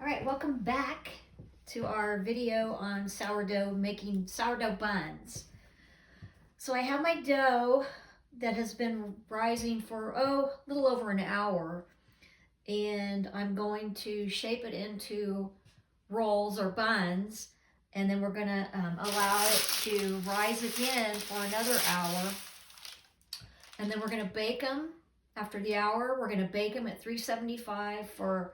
All right, welcome back to our video on making sourdough buns. So I have my dough that has been rising for, a little over an hour. And I'm going to shape it into rolls or buns. And then we're gonna allow it to rise again for another hour. And then we're gonna bake them after the hour. We're gonna bake them at 375 for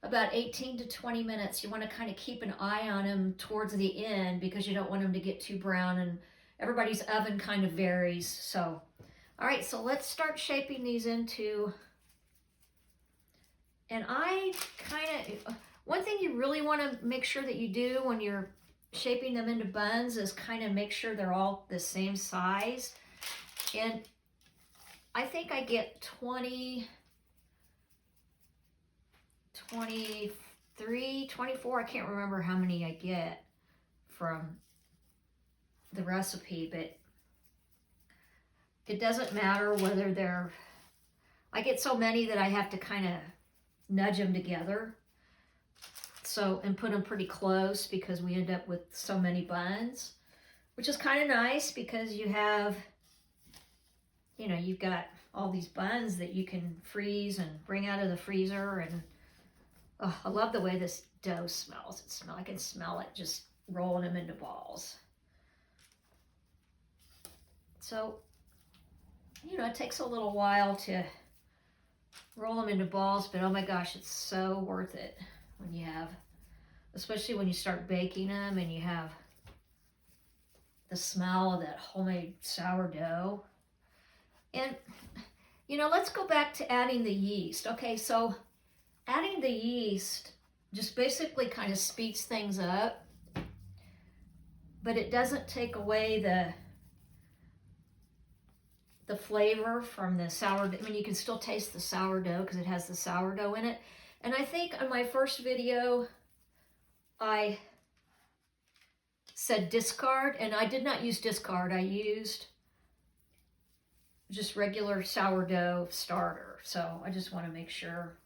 about 18 to 20 minutes. You want to kind of keep an eye on them towards the end because you don't want them to get too brown, and everybody's oven kind of varies. So, all right, so let's start shaping these into, and one thing you really want to make sure that you do when you're shaping them into buns is kind of make sure they're all the same size. And I think I get 23, 24, I can't remember how many I get from the recipe, but it doesn't matter whether I get so many that I have to kind of nudge them together. So, and put them pretty close because we end up with so many buns, which is kind of nice because you've got all these buns that you can freeze and bring out of the freezer. And oh, I love the way this dough smells. I can smell it just rolling them into balls. So, it takes a little while to roll them into balls, but oh my gosh, it's so worth it when especially when you start baking them and you have the smell of that homemade sourdough. And, let's go back to adding the yeast. Okay, so adding the yeast just basically kind of speeds things up, but it doesn't take away the flavor from the sourdough. I mean, you can still taste the sourdough because it has the sourdough in it. And I think on my first video, I said discard, and I did not use discard. I used just regular sourdough starter. So I just want to make sure.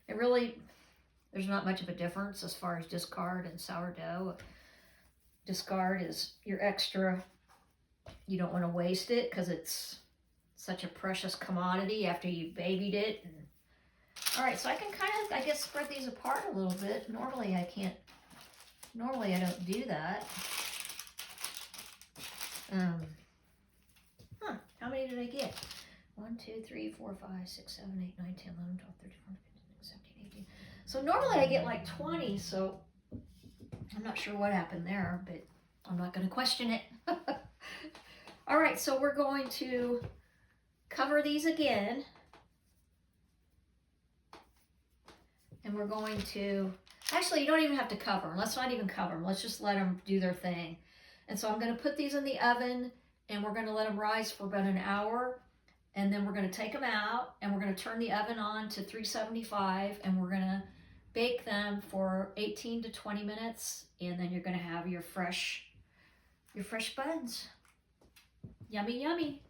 There's not much of a difference as far as discard and sourdough. Discard is your extra. You don't want to waste it because it's such a precious commodity after you've babied it. All right, so I can kind of, I guess, spread these apart a little bit. Normally I don't do that. How many did I get? 1, 2, 3, 4, 5, 6, 7, 8, 9, 10, 11, 12, 13, 14, 15, 16, 17, 18. So normally I get like 20, so I'm not sure what happened there, but I'm not going to question it. All right, so we're going to cover these again. And we're going to, actually, you don't even have to cover them. Let's not even cover them. Let's just let them do their thing. And so I'm going to put these in the oven, and we're going to let them rise for about an hour. And then we're going to take them out, and we're going to turn the oven on to 375, and we're going to bake them for 18 to 20 minutes. And then you're going to have your fresh buns. Yummy, yummy.